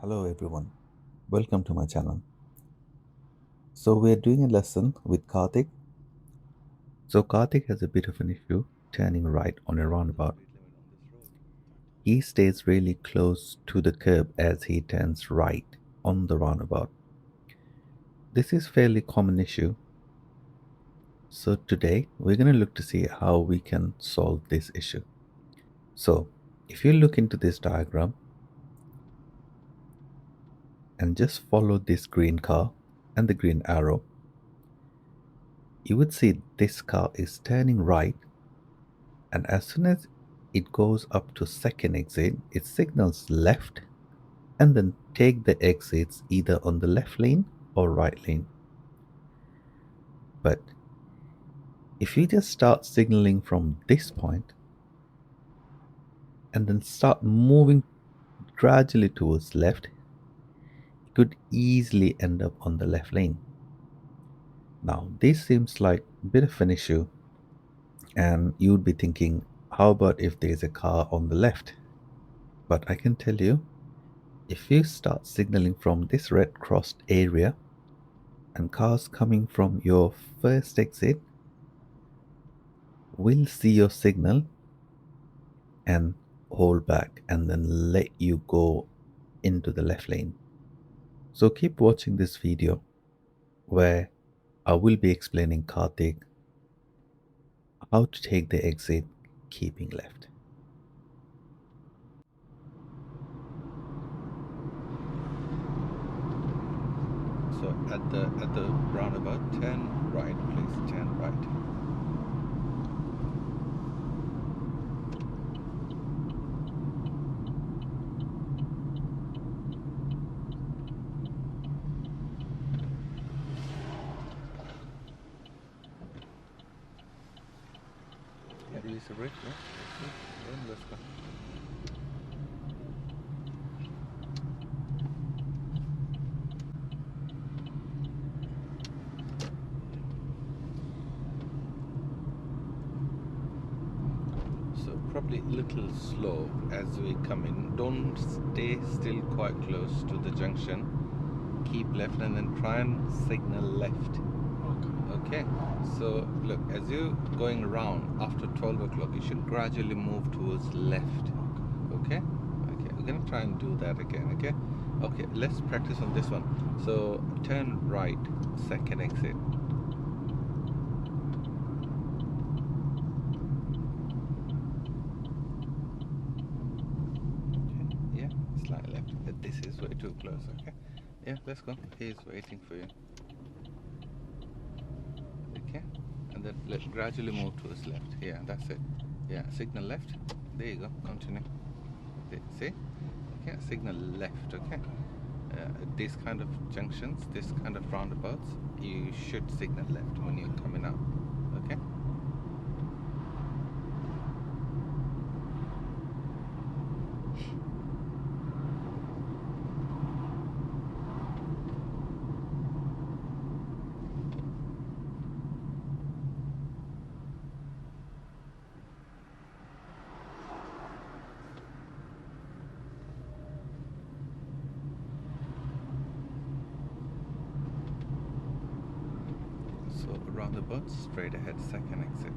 Hello everyone, welcome to my channel. So we are doing a lesson with Karthik. So Karthik has a bit of an issue turning right on a roundabout. He stays really close to the curb as he turns right on the roundabout. This is fairly common issue. So today we're going to look to see how we can solve this issue. So if you look into this diagram and just follow this green car and the green arrow, you would see this car is turning right, and as soon as it goes up to second exit, it signals left and then take the exits either on the left lane or right lane. But if you just start signaling from this point and then start moving gradually towards left, you could easily end up on the left lane. Now this seems like a bit of an issue, and you'd be thinking, how about if there's a car on the left? But I can tell you, if you start signaling from this red crossed area and cars coming from your first exit will see your signal and hold back and then let you go into the left lane. So keep watching this video where I will be explaining Karthik how to take the exit keeping left. So at the roundabout, turn right, please turn right. Release the brake, no? Then let's go. So probably a little slow as we come in. Don't stay still quite close to the junction. Keep left and then try and signal left. Okay, so look, as you're going around after 12 o'clock, you should gradually move towards left. Okay, we're gonna try and do that again. Okay, let's practice on this one. So turn right, second exit. Okay, yeah, slight left, but this is way too close. Okay, yeah, let's go. He's waiting for you. Okay, and then let's gradually move towards left. Yeah, that's it. Yeah, signal left. There you go. Continue. See? Okay, signal left. Okay. These kind of junctions, this kind of roundabouts, you should signal left when you're coming out. Okay. So roundabout, straight ahead, second exit.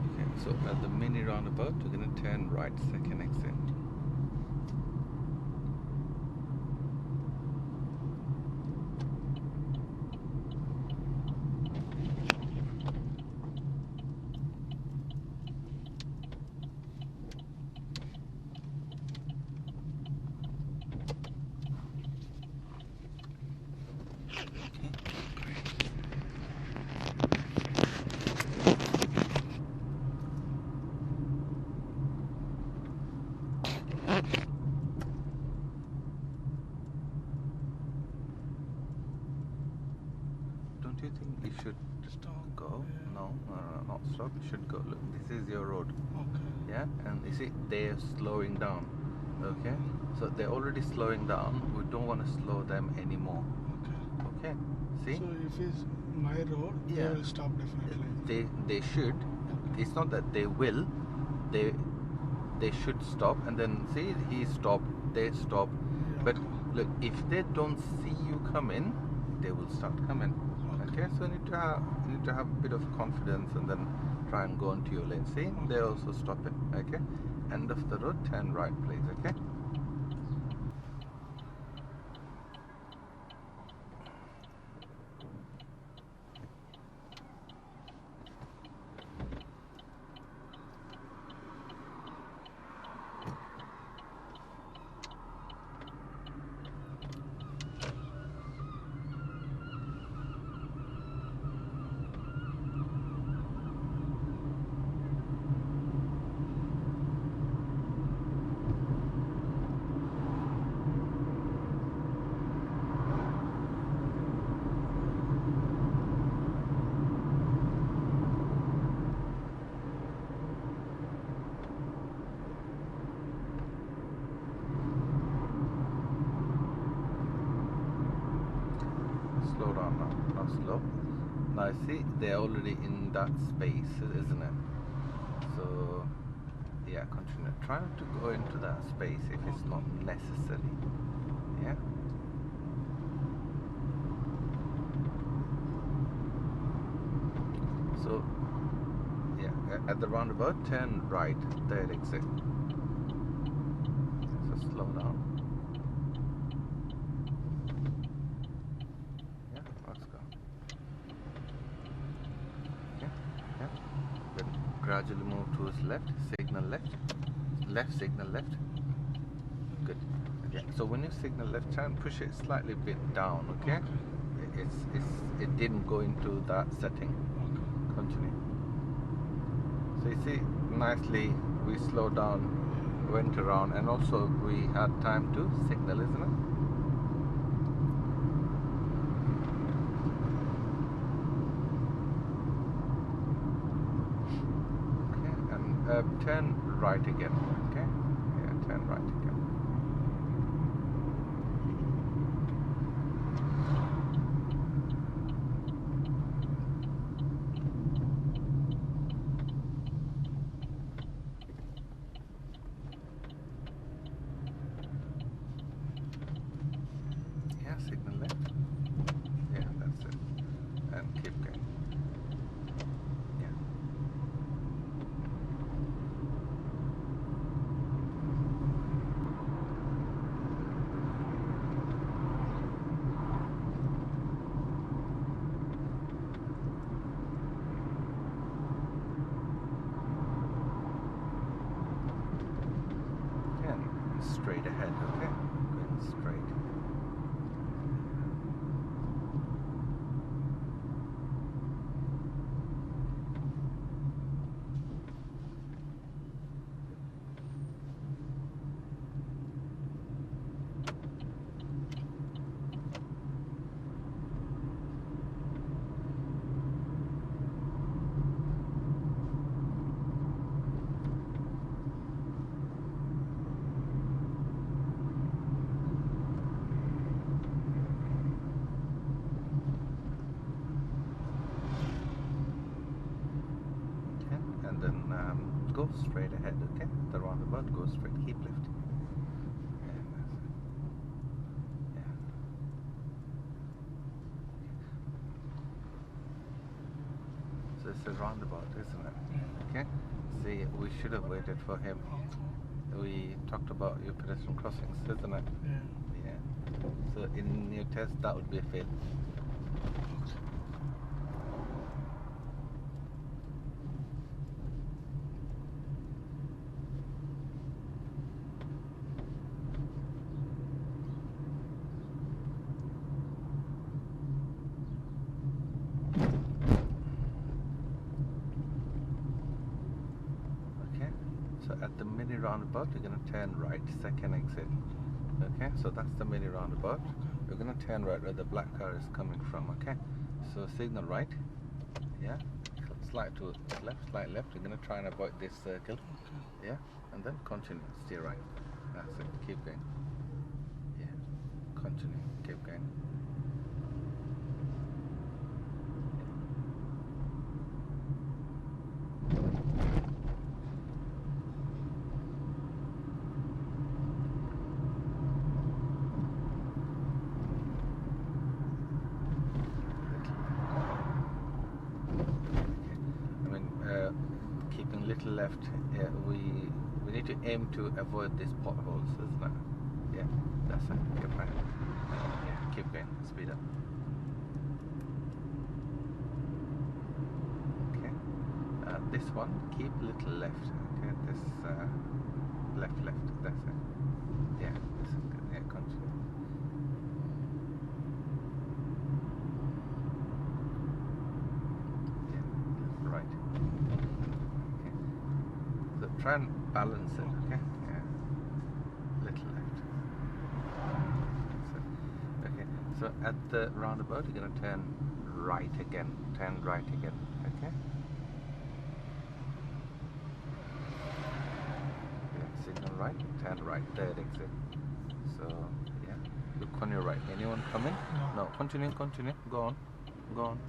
Okay, so at the mini roundabout, we're gonna turn right, second exit. you think you should Stop. go? Yeah. No, not stop. You should go. Look, this is your road. Okay. Yeah, and you see they're slowing down. Okay, so they're already slowing down. We don't want to slow them anymore. Okay. Okay, see? So if it's my road, Yeah. they will stop definitely. They should. It's not that they will. They should stop, and then see he stopped. They stop. Yeah, But okay. look, if they don't see you coming, they will start coming. Okay, so you need to have a bit of confidence and then try and go into your lane. See, they also stop it. Okay, end of the road, turn right, please. Okay. Slow down now, not slow. Now see, they're already in that space, isn't it? So, yeah, continue. Try not to go into that space if it's not necessary. Yeah? So, yeah, at the roundabout, turn right, third exit. So slow down. Yeah, let's go. Yeah, yeah. Then gradually move towards left, signal left, signal left. Good. Yeah. So when you signal left, try and push it slightly bit down. Okay. It didn't go into that setting. Continue. So you see, nicely we slowed down, went around, and also we had time to signal, isn't it? Okay, and turn right again. Okay. Yeah, turn right again. Yeah, signal left. Yeah, that's it. And keep going. Yeah. And straight ahead, okay? Going straight. Okay, and then go straight ahead, okay? The roundabout, go straight, keep left. Yeah, that's it. Yeah. So it's a roundabout, isn't it? Okay? See, we should have waited for him. We talked about your pedestrian crossings, isn't it? Yeah. Yeah. So in your test, that would be a fail. Okay, so at the mini roundabout, you're going to turn right, second exit. Okay, so that's the mini roundabout. You're going to turn right where the black car is coming from. Okay, So signal right, yeah. Slide to left, slide left. You're gonna try and avoid this circle, yeah. And then continue, steer right. That's it. Keep going. Yeah. Continue. Keep going. Keeping little left, we need to aim to avoid these potholes, isn't it? Yeah, that's it. Good plan. Yeah, keep going. Speed up. Okay. This one, keep little left. Okay, this left. That's it. Yeah, this is good. Yeah, continue. Yeah, right. Okay. So try and balance it. Okay. Yeah. Little left. That's it. Okay. So at the roundabout, you're gonna turn right again. Turn right again. Okay. Signal right, turn right, there exit. So yeah, look on your right. Anyone coming? No, continue, go on, go on.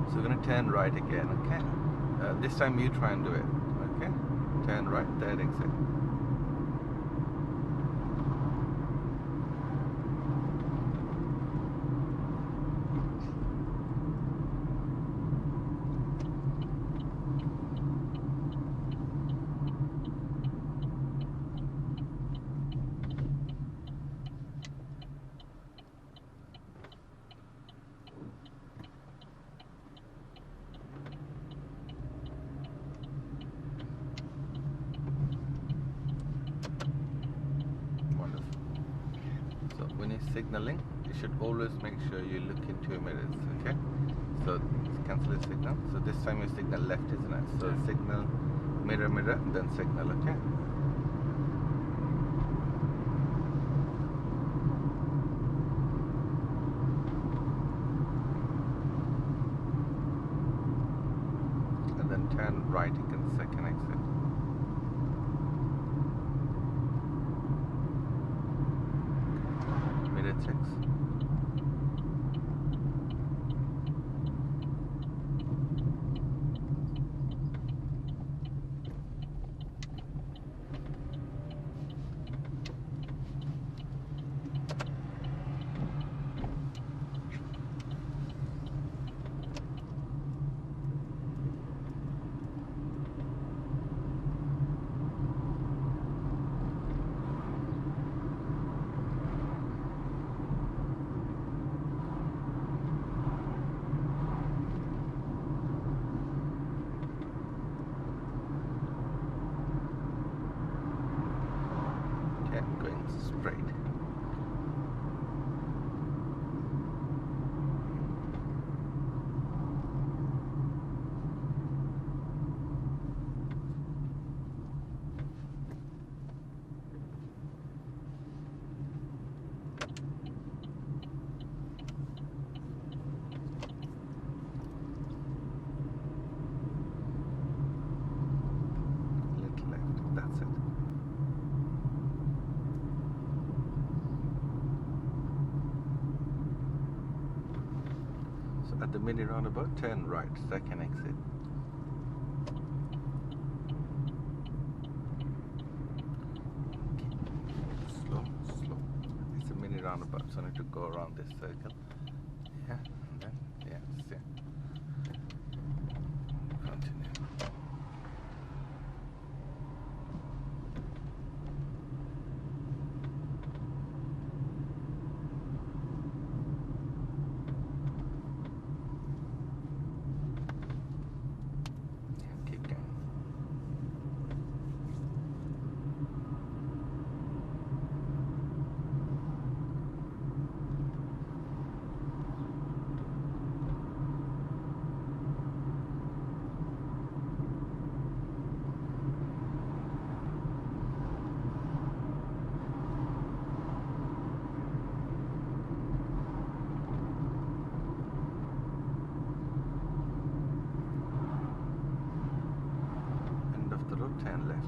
So we're gonna turn right again, okay? This time you try and do it, okay? Turn right, there exit. So when you're signaling, you should always make sure you look into your mirrors, okay? So cancel the signal. So this time you signal left, isn't it? So signal mirror, then signal, okay? And then turn right against second exit. Mirror checks. Yeah, going straight. Little left, that's it. So at the mini roundabout, turn right, second exit. Slow, slow. It's a mini roundabout, so I need to go around this circle. Yeah, and then, yes, yeah. Continue. Yeah, keep going. End of the road, turn left.